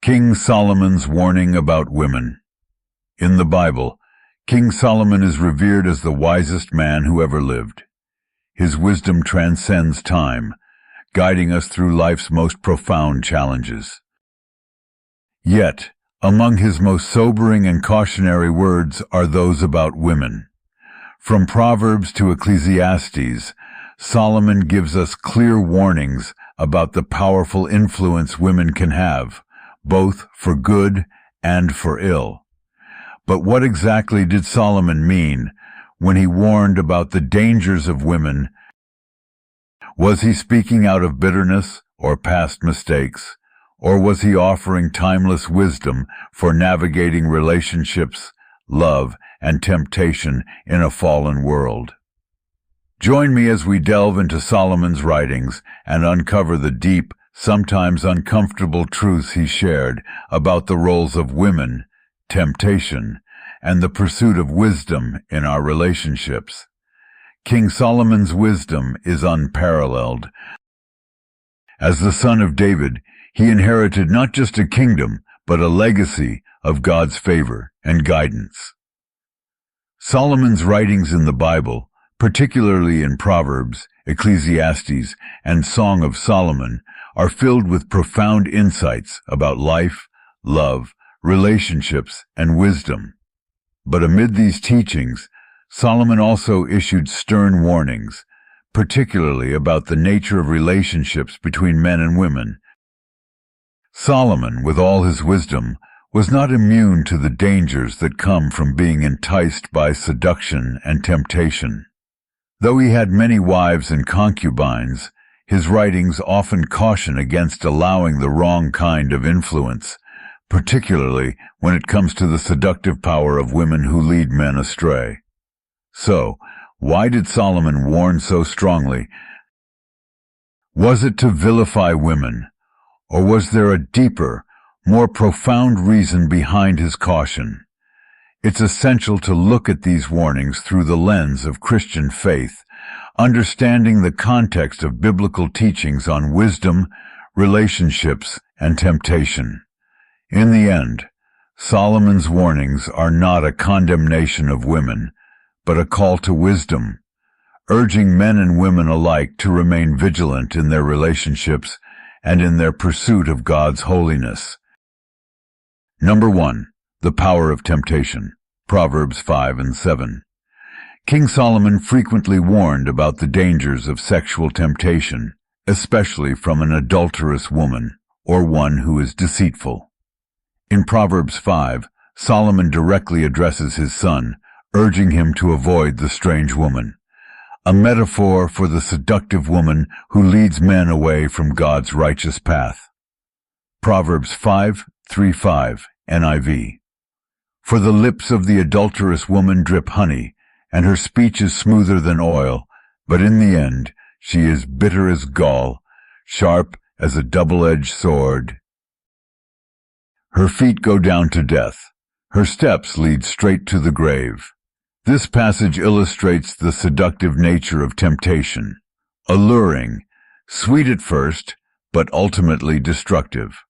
King Solomon's warning about women. In the Bible, King Solomon is revered as the wisest man who ever lived. His wisdom transcends time, guiding us through life's most profound challenges. Yet, among his most sobering and cautionary words are those about women. From Proverbs to Ecclesiastes, Solomon gives us clear warnings about the powerful influence women can have, both for good and for ill. But what exactly did Solomon mean when he warned about the dangers of women? Was he speaking out of bitterness or past mistakes, or was he offering timeless wisdom for navigating relationships, love, and temptation in a fallen world? Join me as we delve into Solomon's writings and uncover the deep, sometimes uncomfortable truths he shared about the roles of women, temptation, and the pursuit of wisdom in our relationships. King Solomon's wisdom is unparalleled. As the son of David, he inherited not just a kingdom, but a legacy of God's favor and guidance. Solomon's writings in the Bible, particularly in Proverbs, Ecclesiastes, and Song of Solomon, are filled with profound insights about life, love, relationships, and wisdom. But amid these teachings, Solomon also issued stern warnings, particularly about the nature of relationships between men and women. Solomon, with all his wisdom, was not immune to the dangers that come from being enticed by seduction and temptation. Though he had many wives and concubines, his writings often caution against allowing the wrong kind of influence, particularly when it comes to the seductive power of women who lead men astray. So, why did Solomon warn so strongly? Was it to vilify women, or was there a deeper, more profound reason behind his caution? It's essential to look at these warnings through the lens of Christian faith, understanding the context of biblical teachings on wisdom, relationships, and temptation. In the end, Solomon's warnings are not a condemnation of women, but a call to wisdom, urging men and women alike to remain vigilant in their relationships and in their pursuit of God's holiness. Number 1. The power of temptation. Proverbs 5 and 7. King Solomon frequently warned about the dangers of sexual temptation, especially from an adulterous woman, or one who is deceitful. In Proverbs 5, Solomon directly addresses his son, urging him to avoid the strange woman, a metaphor for the seductive woman who leads men away from God's righteous path. Proverbs 5:3-5, NIV. For the lips of the adulterous woman drip honey, and her speech is smoother than oil, but in the end she is bitter as gall, sharp as a double-edged sword. Her feet go down to death. Her steps lead straight to the grave. This passage illustrates the seductive nature of temptation, alluring, sweet at first, but ultimately destructive.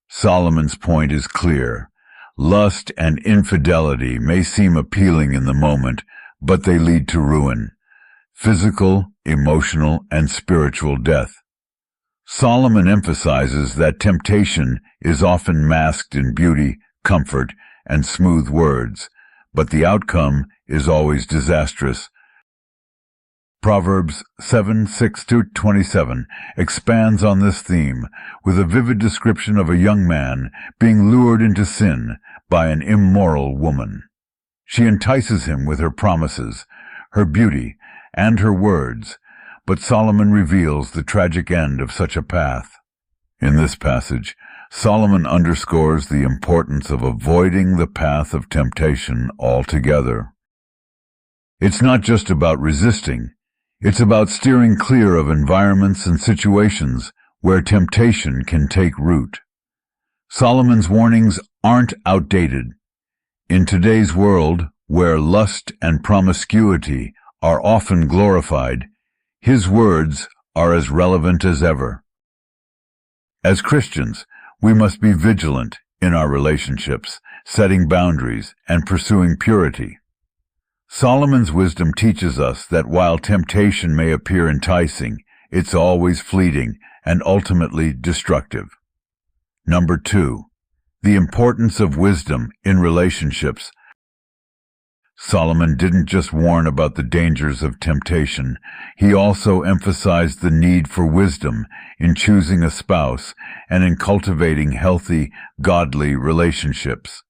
Solomon's point is clear. Lust and infidelity may seem appealing in the moment, but they lead to ruin, physical, emotional, and spiritual death. Solomon emphasizes that temptation is often masked in beauty, comfort, and smooth words, but the outcome is always disastrous. Proverbs 7:6-27 expands on this theme with a vivid description of a young man being lured into sin by an immoral woman. She entices him with her promises, her beauty, and her words, but Solomon reveals the tragic end of such a path. In this passage, Solomon underscores the importance of avoiding the path of temptation altogether. It's not just about resisting, it's about steering clear of environments and situations where temptation can take root. Solomon's warnings aren't outdated. In today's world, where lust and promiscuity are often glorified, his words are as relevant as ever. As Christians, we must be vigilant in our relationships, setting boundaries, and pursuing purity. Solomon's wisdom teaches us that while temptation may appear enticing, it's always fleeting and ultimately destructive. Number 2. The importance of wisdom in relationships. Solomon didn't just warn about the dangers of temptation, he also emphasized the need for wisdom in choosing a spouse and in cultivating healthy, godly relationships.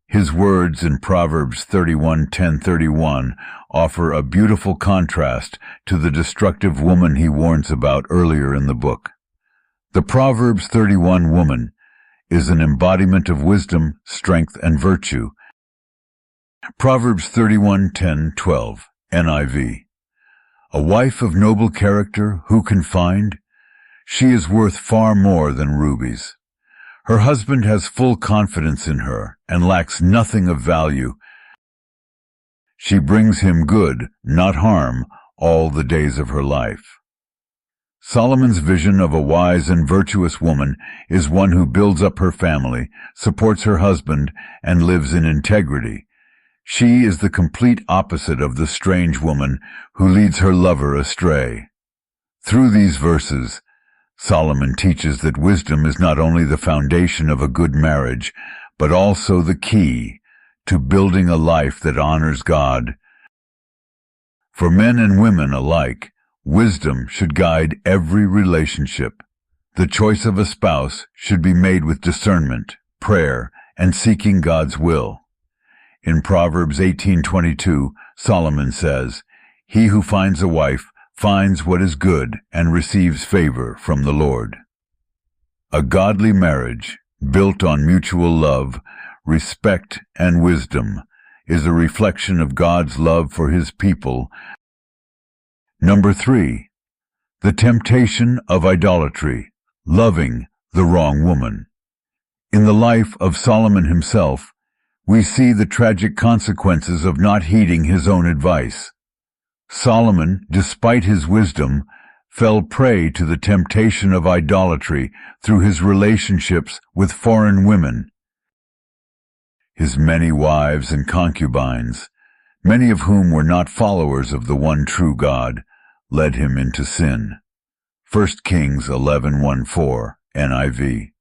His words in Proverbs 31:10-31 offer a beautiful contrast to the destructive woman he warns about earlier in the book. The Proverbs 31 woman is an embodiment of wisdom, strength, and virtue. Proverbs 31:10-12, NIV. A wife of noble character who can find? She is worth far more than rubies. Her husband has full confidence in her and lacks nothing of value. She brings him good, not harm, all the days of her life. Solomon's vision of a wise and virtuous woman is one who builds up her family, supports her husband, and lives in integrity. She is the complete opposite of the strange woman who leads her lover astray. Through these verses, Solomon teaches that wisdom is not only the foundation of a good marriage, but also the key to building a life that honors God. For men and women alike, wisdom should guide every relationship. The choice of a spouse should be made with discernment, prayer, and seeking God's will. In Proverbs 18:22, Solomon says, "He who finds a wife finds what is good and receives favor from the Lord." A godly marriage, built on mutual love, respect, and wisdom, is a reflection of God's love for His people. Number 3. The temptation of idolatry, loving the wrong woman. In the life of Solomon himself, we see the tragic consequences of not heeding his own advice. Solomon, despite his wisdom, fell prey to the temptation of idolatry through his relationships with foreign women. His many wives and concubines, many of whom were not followers of the one true God, led him into sin. 1 Kings 11:1-4, NIV.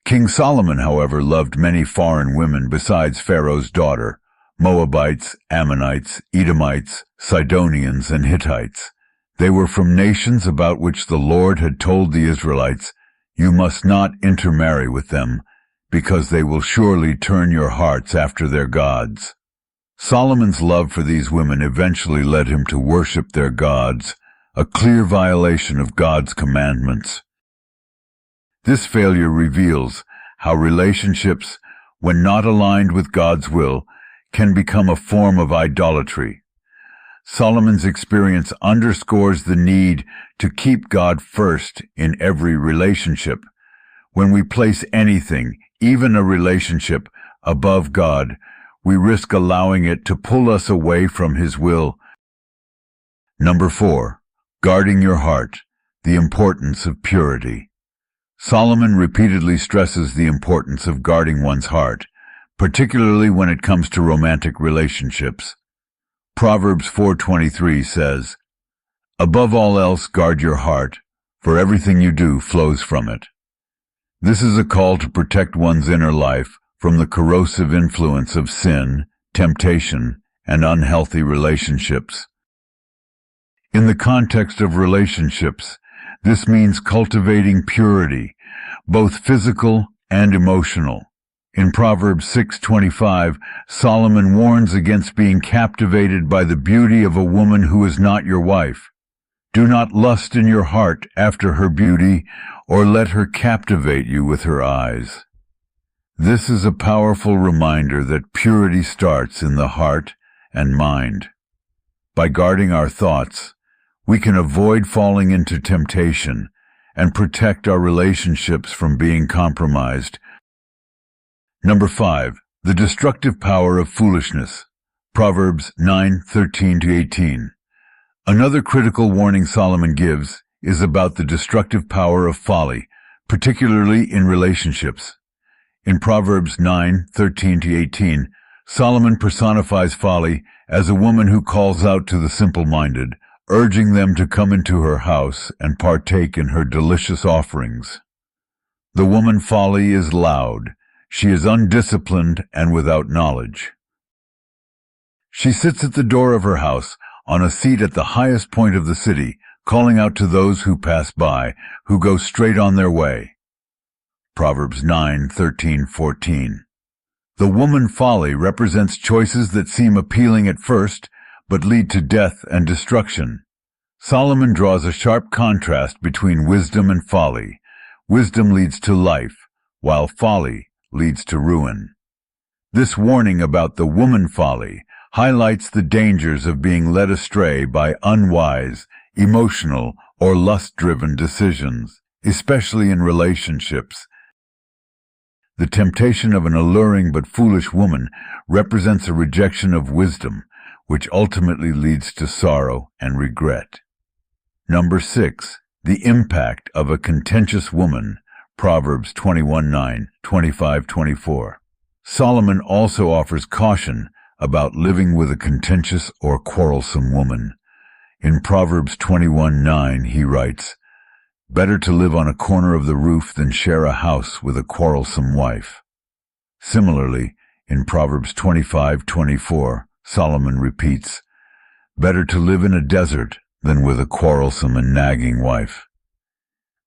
King Solomon, however, loved many foreign women besides Pharaoh's daughter, Moabites, Ammonites, Edomites, Sidonians, and Hittites. They were from nations about which the Lord had told the Israelites, "You must not intermarry with them, because they will surely turn your hearts after their gods." Solomon's love for these women eventually led him to worship their gods, a clear violation of God's commandments. This failure reveals how relationships, when not aligned with God's will, can become a form of idolatry. Solomon's experience underscores the need to keep God first in every relationship. When we place anything, even a relationship, above God, we risk allowing it to pull us away from His will. Number 4. Guarding your heart, the importance of purity. Solomon repeatedly stresses the importance of guarding one's heart, particularly when it comes to romantic relationships. Proverbs 4:23 says, "Above all else, guard your heart, for everything you do flows from it." This is a call to protect one's inner life from the corrosive influence of sin, temptation, and unhealthy relationships. In the context of relationships, this means cultivating purity, both physical and emotional. In Proverbs 6:25, Solomon warns against being captivated by the beauty of a woman who is not your wife. Do not lust in your heart after her beauty, or let her captivate you with her eyes. This is a powerful reminder that purity starts in the heart and mind. By guarding our thoughts, we can avoid falling into temptation and protect our relationships from being compromised. Number 5. The destructive power of foolishness. Proverbs 9:13-18. Another critical warning Solomon gives is about the destructive power of folly, particularly in relationships. In Proverbs 9:13-18, Solomon personifies folly as a woman who calls out to the simple-minded, urging them to come into her house and partake in her delicious offerings. The woman folly is loud. She is undisciplined and without knowledge. She sits at the door of her house, on a seat at the highest point of the city, calling out to those who pass by, who go straight on their way. Proverbs 9:13-14. The woman folly represents choices that seem appealing at first, but lead to death and destruction. Solomon draws a sharp contrast between wisdom and folly. Wisdom leads to life, while folly leads to ruin. This warning about the woman folly highlights the dangers of being led astray by unwise, emotional, or lust-driven decisions, especially in relationships. The temptation of an alluring but foolish woman represents a rejection of wisdom, which ultimately leads to sorrow and regret. Number 6. The impact of a contentious woman. Proverbs 21:9, 25-24. Solomon also offers caution about living with a contentious or quarrelsome woman. In Proverbs 21:9, he writes, "Better to live on a corner of the roof than share a house with a quarrelsome wife." Similarly, in Proverbs 25:24, Solomon repeats, "Better to live in a desert than with a quarrelsome and nagging wife."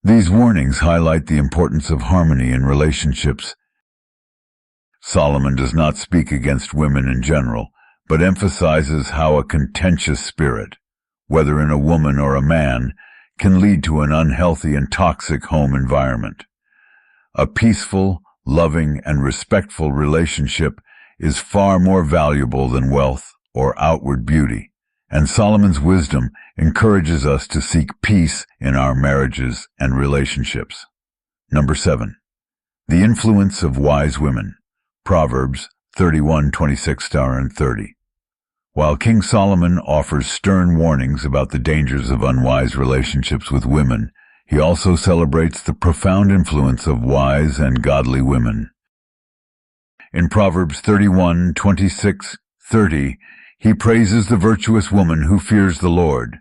These warnings highlight the importance of harmony in relationships. Solomon does not speak against women in general, but emphasizes how a contentious spirit, whether in a woman or a man, can lead to an unhealthy and toxic home environment. A peaceful, loving, and respectful relationship is far more valuable than wealth or outward beauty, and Solomon's wisdom encourages us to seek peace in our marriages and relationships. Number 7. The influence of wise women. Proverbs 31:26-30. While King Solomon offers stern warnings about the dangers of unwise relationships with women, he also celebrates the profound influence of wise and godly women. In Proverbs 31:26-30, he praises the virtuous woman who fears the Lord.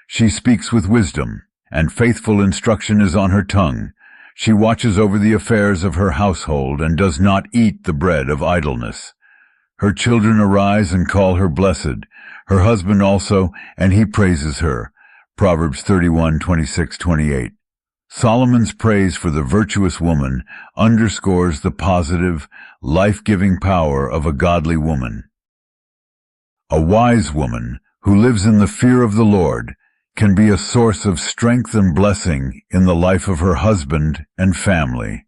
She speaks with wisdom, and faithful instruction is on her tongue. She watches over the affairs of her household and does not eat the bread of idleness. Her children arise and call her blessed, her husband also, and he praises her. Proverbs 31:26-28. Solomon's praise for the virtuous woman underscores the positive, life-giving power of a godly woman. A wise woman who lives in the fear of the Lord can be a source of strength and blessing in the life of her husband and family.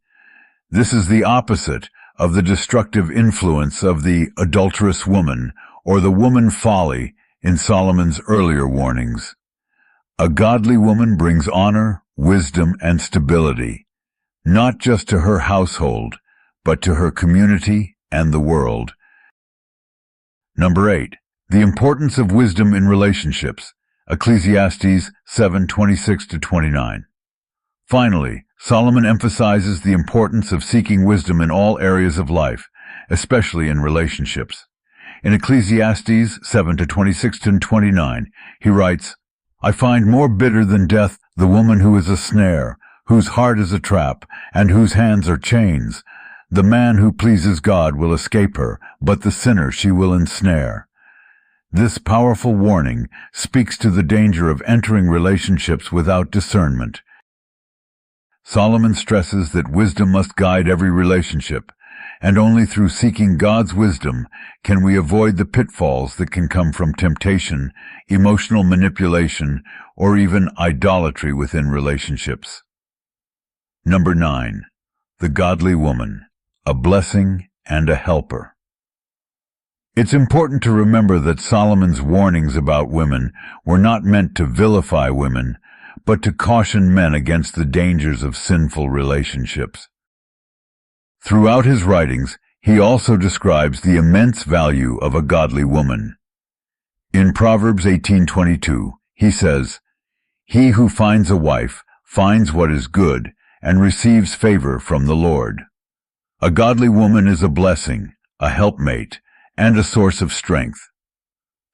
This is the opposite of the destructive influence of the adulterous woman or the woman folly in Solomon's earlier warnings. A godly woman brings honor, wisdom, and stability, not just to her household, but to her community and the world. Number 8. The importance of wisdom in relationships. Ecclesiastes 7:26-29. Finally, Solomon emphasizes the importance of seeking wisdom in all areas of life, especially in relationships. In Ecclesiastes 7:26-29, he writes, "I find more bitter than death the woman who is a snare, whose heart is a trap, and whose hands are chains. The man who pleases God will escape her, but the sinner she will ensnare." This powerful warning speaks to the danger of entering relationships without discernment. Solomon stresses that wisdom must guide every relationship, and only through seeking God's wisdom can we avoid the pitfalls that can come from temptation, emotional manipulation, or even idolatry within relationships. Number 9. The godly woman, a blessing and a helper. It's important to remember that Solomon's warnings about women were not meant to vilify women, but to caution men against the dangers of sinful relationships. Throughout his writings, he also describes the immense value of a godly woman. In Proverbs 18:22, he says, "He who finds a wife finds what is good and receives favor from the Lord." A godly woman is a blessing, a helpmate, and a source of strength.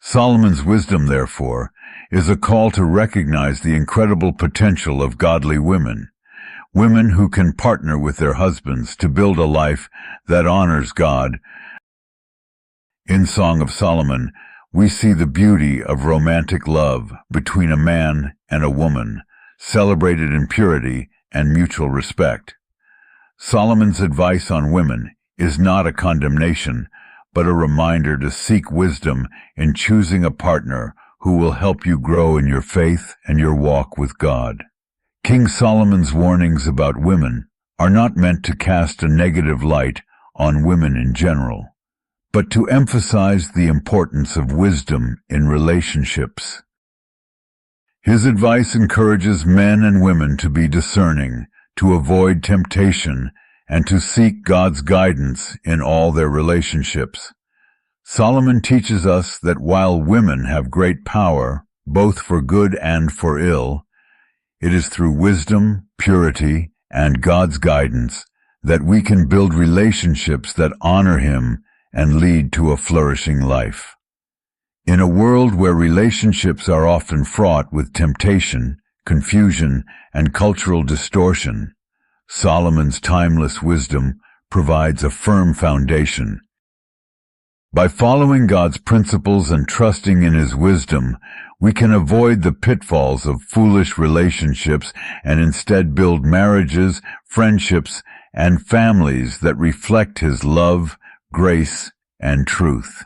Solomon's wisdom, therefore, is a call to recognize the incredible potential of godly women, women who can partner with their husbands to build a life that honors God. In Song of Solomon, we see the beauty of romantic love between a man and a woman, celebrated in purity and mutual respect. Solomon's advice on women is not a condemnation, but a reminder to seek wisdom in choosing a partner who will help you grow in your faith and your walk with God. King Solomon's warnings about women are not meant to cast a negative light on women in general, but to emphasize the importance of wisdom in relationships. His advice encourages men and women to be discerning, to avoid temptation, and to seek God's guidance in all their relationships. Solomon teaches us that while women have great power, both for good and for ill, it is through wisdom, purity, and God's guidance that we can build relationships that honor Him and lead to a flourishing life. In a world where relationships are often fraught with temptation, confusion, and cultural distortion, Solomon's timeless wisdom provides a firm foundation. By following God's principles and trusting in His wisdom, we can avoid the pitfalls of foolish relationships and instead build marriages, friendships, and families that reflect His love, grace, and truth.